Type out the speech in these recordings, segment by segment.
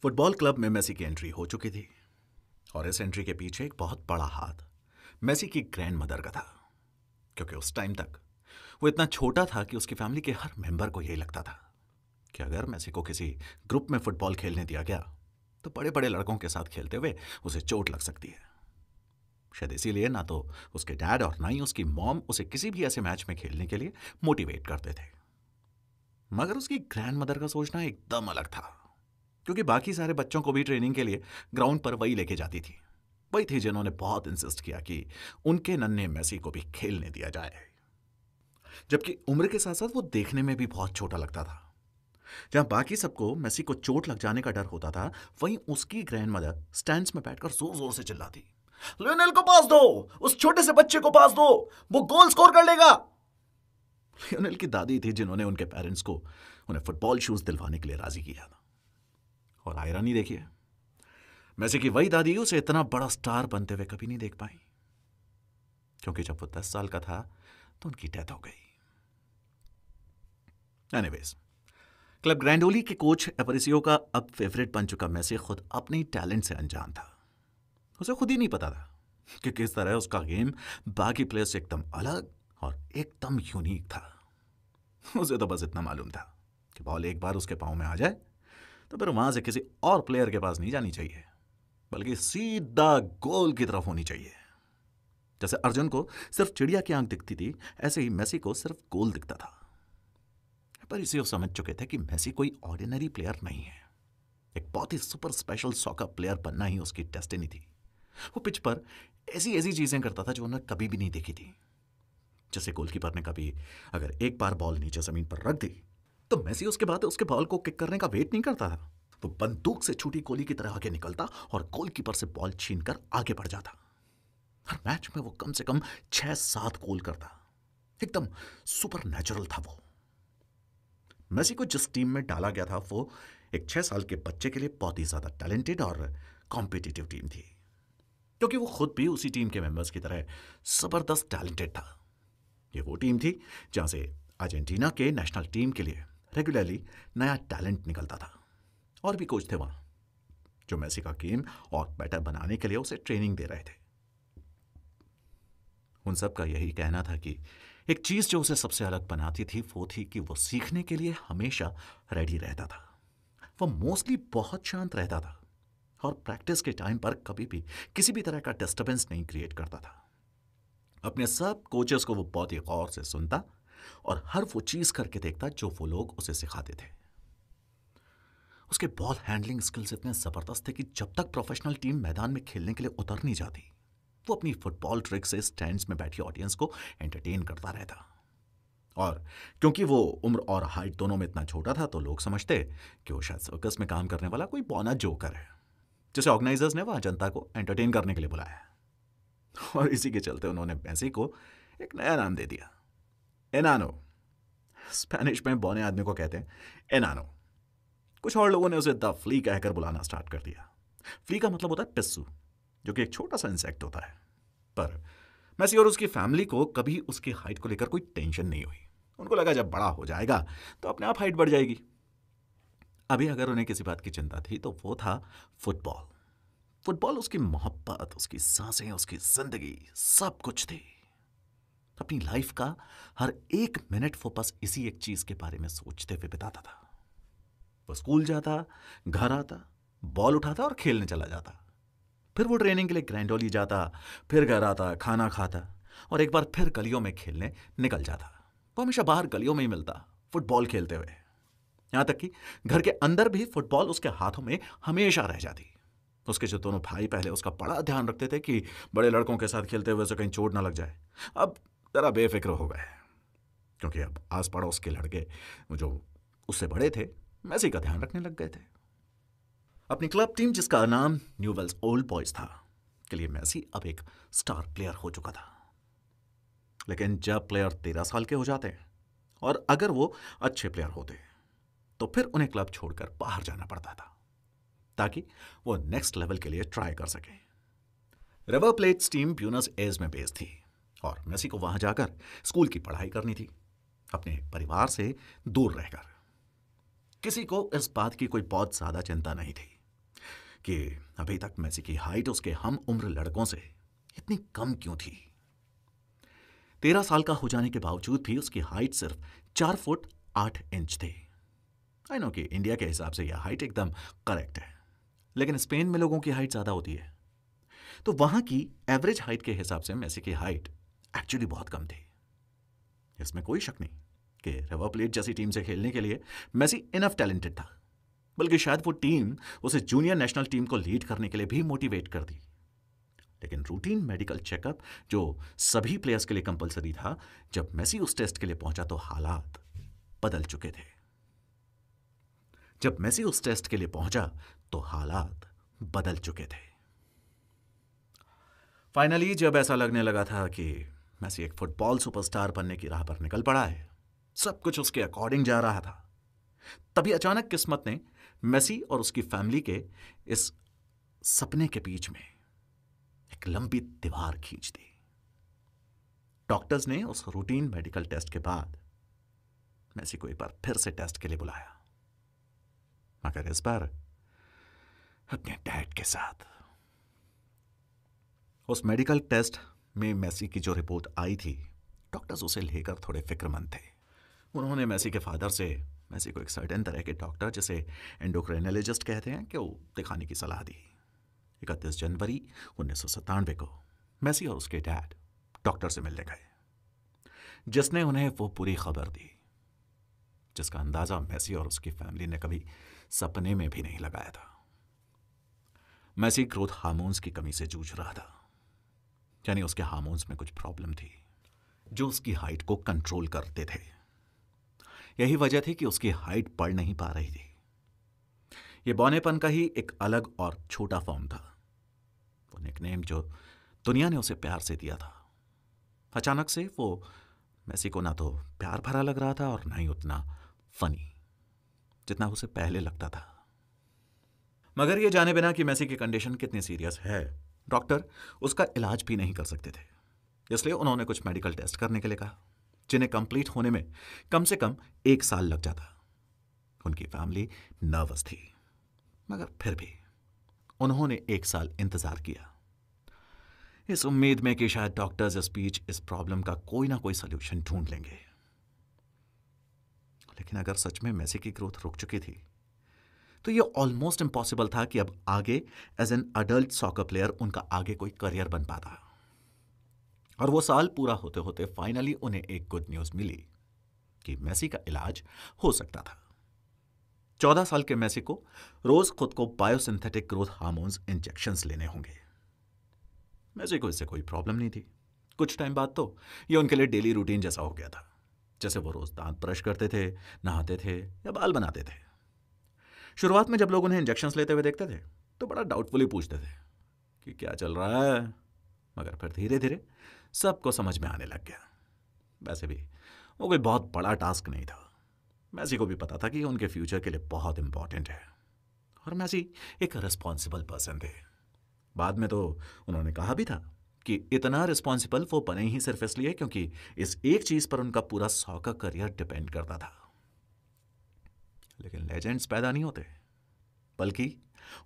Football club में Messi की entry हो चुकी थी और इस एंट्री के पीछे एक बहुत बड़ा हाथ मेसी की ग्रैंड मदर का था, क्योंकि उस टाइम तक वो इतना छोटा था कि उसकी फैमिली के हर मेंबर को यही लगता था कि अगर मेसी को किसी ग्रुप में फुटबॉल खेलने दिया गया तो बड़े बड़े लड़कों के साथ खेलते हुए उसे चोट लग सकती है। शायद इसीलिए ना तो उसके डैड और ना ही उसकी मॉम उसे किसी भी ऐसे मैच में खेलने के लिए मोटिवेट करते थे। मगर उसकी ग्रैंड मदर का सोचना एकदम अलग था, क्योंकि बाकी सारे बच्चों को भी ट्रेनिंग के लिए ग्राउंड पर वही लेके जाती थी। वही थी जिन्होंने बहुत इंसिस्ट किया कि उनके नन्हे मेसी को भी खेलने दिया जाए, जबकि उम्र के साथ साथ वो देखने में भी बहुत छोटा लगता था। जहां बाकी सबको मेसी को चोट लग जाने का डर होता था, वहीं उसकी ग्रैंड मदर स्टैंड्स में बैठकर जोर जोर से चिल्लाती, लियोनेल को पास दो, उस छोटे से बच्चे को पास दो, वो गोल स्कोर कर लेगा। लियोनेल की दादी थी जिन्होंने उनके पेरेंट्स को उन्हें फुटबॉल शूज दिलवाने के लिए राजी किया था। और आयरानी देखिए, मेसी की वही दादी उसे इतना बड़ा स्टार बनते हुए कभी नहीं देख पाई, क्योंकि जब वो 10 साल का था तो उनकी डेथ हो गई। एनीवेज, क्लब ग्रैंडोली के कोच एपरिसियो का अब फेवरेट बन चुका मेसी खुद अपने टैलेंट से अनजान था। उसे खुद ही नहीं पता था कि किस तरह उसका गेम बाकी प्लेयर से एकदम अलग और एकदम यूनिक था। उसे तो बस इतना मालूम था कि बॉल एक बार उसके पांव में आ जाए तो फिर वहां से किसी और प्लेयर के पास नहीं जानी चाहिए, बल्कि सीधा गोल की तरफ होनी चाहिए। जैसे अर्जुन को सिर्फ चिड़िया की आंख दिखती थी, ऐसे ही मेसी को सिर्फ गोल दिखता था। पर इसे वो समझ चुके थे कि मेसी कोई ऑर्डिनरी प्लेयर नहीं है। एक बहुत ही सुपर स्पेशल सॉकर प्लेयर बनना ही उसकी डेस्टिनी थी। वो पिच पर ऐसी ऐसी चीजें करता था जो उन्होंने कभी भी नहीं देखी थी। जैसे गोलकीपर ने कभी अगर एक बार बॉल नीचे जमीन पर रख दी तो मेसी उसके बाद उसके बॉल को किक करने का वेट नहीं करता था। वो बंदूक से छूटी गोली की तरह आगे निकलता और गोलकीपर से बॉल छीनकर आगे बढ़ जाता। हर मैच में वो कम से कम 6-7 गोल करता। एकदम सुपर नेचुरल था वो। मेसी को जिस टीम में डाला गया था वो एक 6 साल के बच्चे के लिए बहुत ही ज्यादा टैलेंटेड और कॉम्पिटिटिव टीम थी, क्योंकि वो खुद भी उसी टीम के मेंबर्स की तरह जबरदस्त टैलेंटेड था। ये वो टीम थी जहां से अर्जेंटीना के नेशनल टीम के लिए रेगुलरली नया टैलेंट निकलता था। और भी कोच थे वहां जो मेसी का गेम और बेटर बनाने के लिए उसे ट्रेनिंग दे रहे थे। उन सब का यही कहना था कि एक चीज जो उसे सबसे अलग बनाती थी वो थी कि वो सीखने के लिए हमेशा रेडी रहता था। वो मोस्टली बहुत शांत रहता था और प्रैक्टिस के टाइम पर कभी भी किसी भी तरह का डिस्टर्बेंस नहीं क्रिएट करता था। अपने सब कोचेस को वो बहुत ही गौर से सुनता और हर वो चीज करके देखता जो वो लोग उसे सिखाते थे। उसके बॉल हैंडलिंग स्किल्स इतने जबरदस्त थे कि जब तक प्रोफेशनल टीम मैदान में खेलने के लिए उतर नहीं जाती, वो अपनी फुटबॉल ट्रिक से स्टैंड्स में बैठी ऑडियंस को एंटरटेन करता रहता। और क्योंकि वो उम्र और हाइट दोनों में इतना छोटा था तो लोग समझते कि वो शायद सर्कस में काम करने वाला कोई बौना जोकर है, जिसे ऑर्गेनाइजर्स ने वहां जनता को एंटरटेन करने के लिए बुलाया। और इसी के चलते उन्होंने मेसी को एक नया नाम दे दिया, एनानो। स्पेनिश में बौने आदमी को कहते हैं एनानो। कुछ और लोगों ने उसे द फ्ली कहकर बुलाना स्टार्ट कर दिया। फ्ली का मतलब होता है पिस्सू, जो कि एक छोटा सा इंसेक्ट होता है। पर मेसी और उसकी फैमिली को कभी उसकी हाइट को लेकर कोई टेंशन नहीं हुई। उनको लगा जब बड़ा हो जाएगा तो अपने आप हाइट बढ़ जाएगी। अभी अगर उन्हें किसी बात की चिंता थी तो वो था फुटबॉल। फुटबॉल उसकी मोहब्बत, उसकी सांसें, उसकी जिंदगी सब कुछ थी। अपनी लाइफ का हर एक मिनट वो बस इसी एक चीज के बारे में सोचते हुए बिताता था। वो स्कूल जाता, घर आता, बॉल उठाता और खेलने चला जाता। फिर वो ट्रेनिंग के लिए ग्रैंडोली जाता, फिर घर आता, खाना खाता और एक बार फिर गलियों में खेलने निकल जाता। वो हमेशा बाहर गलियों में ही मिलता, फुटबॉल खेलते हुए। यहां तक कि घर के अंदर भी फुटबॉल उसके हाथों में हमेशा रह जाती। उसके जो दोनों भाई पहले उसका बड़ा ध्यान रखते थे कि बड़े लड़कों के साथ खेलते हुए उसे कहीं चोट ना लग जाए, अब जरा बेफिक्र हो गए, क्योंकि अब आस पड़ोस के लड़के जो उससे बड़े थे मेसी का ध्यान रखने लग गए थे। अपनी क्लब टीम जिसका नाम न्यूवेल्स ओल्ड बॉयज था के लिए मेसी अब एक स्टार प्लेयर हो चुका था। लेकिन जब प्लेयर 13 साल के हो जाते और अगर वो अच्छे प्लेयर होते तो फिर उन्हें क्लब छोड़कर बाहर जाना पड़ता था ताकि वो नेक्स्ट लेवल के लिए ट्राई कर सके। River Plate's team Buenos Aires में बेस्ड थी और मेसी को वहां जाकर स्कूल की पढ़ाई करनी थी, अपने परिवार से दूर रहकर। किसी को इस बात की कोई बहुत ज्यादा चिंता नहीं थी कि अभी तक मेसी की हाइट उसके हम उम्र लड़कों से इतनी कम क्यों थी। 13 साल का हो जाने के बावजूद भी उसकी हाइट सिर्फ 4 फुट 8 इंच थी। आई नो कि इंडिया के हिसाब से यह हाइट एकदम करेक्ट है, लेकिन स्पेन में लोगों की हाइट ज़्यादा होती है, तो वहां की एवरेज हाइट के हिसाब से मेसी की हाइट एक्चुअली बहुत कम थी। इसमें कोई शक नहीं कि रिवर प्लेट जैसी टीम से खेलने के लिए मेसी इनफ टैलेंटेड था, बल्कि शायद वो टीम उसे जूनियर नेशनल टीम को लीड करने के लिए भी मोटिवेट कर दी। लेकिन रूटीन मेडिकल चेकअप जो सभी प्लेयर्स के लिए कंपलसरी था, जब मेसी उस टेस्ट के लिए पहुंचा तो हालात बदल चुके थे। जब मेसी उस टेस्ट के लिए पहुंचा तो हालात बदल चुके थे। फाइनली जब ऐसा लगने लगा था कि मेसी एक फुटबॉल सुपरस्टार बनने की राह पर निकल पड़ा है, सब कुछ उसके अकॉर्डिंग जा रहा था, तभी अचानक किस्मत ने मेसी और उसकी फैमिली के इस सपने के बीच में एक लंबी दीवार खींच दी। डॉक्टर्स ने उस रूटीन मेडिकल टेस्ट के बाद मेसी को एक बार फिर से टेस्ट के लिए बुलाया, मगर इस बार अपने डैड के साथ। उस मेडिकल टेस्ट में मेसी की जो रिपोर्ट आई थी, डॉक्टर्स उसे लेकर थोड़े फिक्रमंद थे। उन्होंने मेसी के फादर से मेसी को एक सर्टेन तरह के डॉक्टर, जिसे एंडोक्राइनोलॉजिस्ट कहते हैं, कि वो दिखाने की सलाह दी। 31 जनवरी 1997 को मेसी और उसके डैड डॉक्टर से मिलने गए, जिसने उन्हें वो पूरी खबर दी जिसका अंदाजा मेसी और उसकी फैमिली ने कभी सपने में भी नहीं लगाया था। मेसी ग्रोथ हार्मोन्स की कमी से जूझ रहा था, यानी उसके हार्मोन्स में कुछ प्रॉब्लम थी जो उसकी हाइट को कंट्रोल करते थे। यही वजह थी कि उसकी हाइट बढ़ नहीं पा रही थी। यह बौनेपन का ही एक अलग और छोटा फॉर्म था, वो निकनेम जो दुनिया ने उसे प्यार से दिया था। अचानक से वो मेसी को ना तो प्यार भरा लग रहा था और ना ही उतना फनी जितना उसे पहले लगता था। मगर यह जाने बिना कि मेसी की कंडीशन कितनी सीरियस है, डॉक्टर उसका इलाज भी नहीं कर सकते थे। इसलिए उन्होंने कुछ मेडिकल टेस्ट करने के लिए कहा, जिन्हें कंप्लीट होने में कम से कम 1 साल लग जाता। उनकी फैमिली नर्वस थी, मगर फिर भी उन्होंने 1 साल इंतजार किया, इस उम्मीद में कि शायद डॉक्टर्स इस प्रॉब्लम का कोई ना कोई सलूशन ढूंढ लेंगे। लेकिन अगर सच में मेसी की ग्रोथ रुक चुकी थी, तो यह ऑलमोस्ट इम्पॉसिबल था कि अब आगे as an adult soccer player उनका आगे कोई करियर बन पाता। और वो साल पूरा होते होते फाइनली उन्हें एक गुड न्यूज मिली कि मेसी का इलाज हो सकता था। 14 साल के मेसी को रोज खुद को बायोसिंथेटिक ग्रोथ हार्मोन्स इंजेक्शंस लेने होंगे। मेसी को इससे कोई प्रॉब्लम नहीं थी। कुछ टाइम बाद तो ये उनके लिए डेली रूटीन जैसा हो गया था, जैसे वो रोज दांत ब्रश करते थे, नहाते थे या बाल बनाते थे। शुरुआत में जब लोग उन्हें इंजेक्शंस लेते हुए देखते थे तो बड़ा डाउटफुली पूछते थे कि क्या चल रहा है, मगर फिर धीरे धीरे सबको समझ में आने लग गया। वैसे भी वो कोई बहुत बड़ा टास्क नहीं था। मेसी को भी पता था कि ये उनके फ्यूचर के लिए बहुत इंपॉर्टेंट है, और मेसी एक रिस्पॉन्सिबल पर्सन थे। बाद में तो उन्होंने कहा भी था कि इतना रिस्पॉन्सिबल वो बने ही सिर्फ इसलिए क्योंकि इस एक चीज पर उनका पूरा सॉकर करियर डिपेंड करता था। लेकिन लेजेंड्स पैदा नहीं होते, बल्कि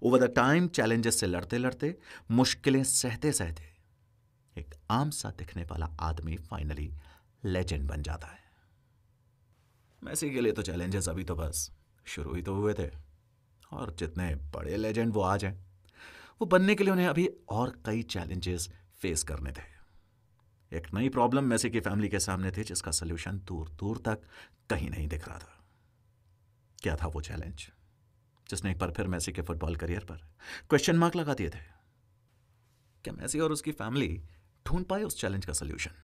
ओवर द टाइम चैलेंजेस से लड़ते लड़ते, मुश्किलें सहते सहते एक आम सा दिखने वाला आदमी फाइनली लेजेंड बन जाता है। मेसी के लिए तो चैलेंजेस अभी तो बस शुरू ही तो हुए थे, और जितने बड़े लेजेंड वो आज हैं, वो बनने के लिए उन्हें अभी और कई चैलेंजेस फेस करने थे। एक नई प्रॉब्लम मेसी की फैमिली के सामने थी, जिसका सलूशन दूर दूर तक कहीं नहीं दिख रहा था। क्या था वो चैलेंज जिसने एक बार फिर मेसी के फुटबॉल करियर पर क्वेश्चन मार्क लगा दिए थे? क्या मेसी और उसकी फैमिली ढूंढ पाए उस चैलेंज का सलूशन?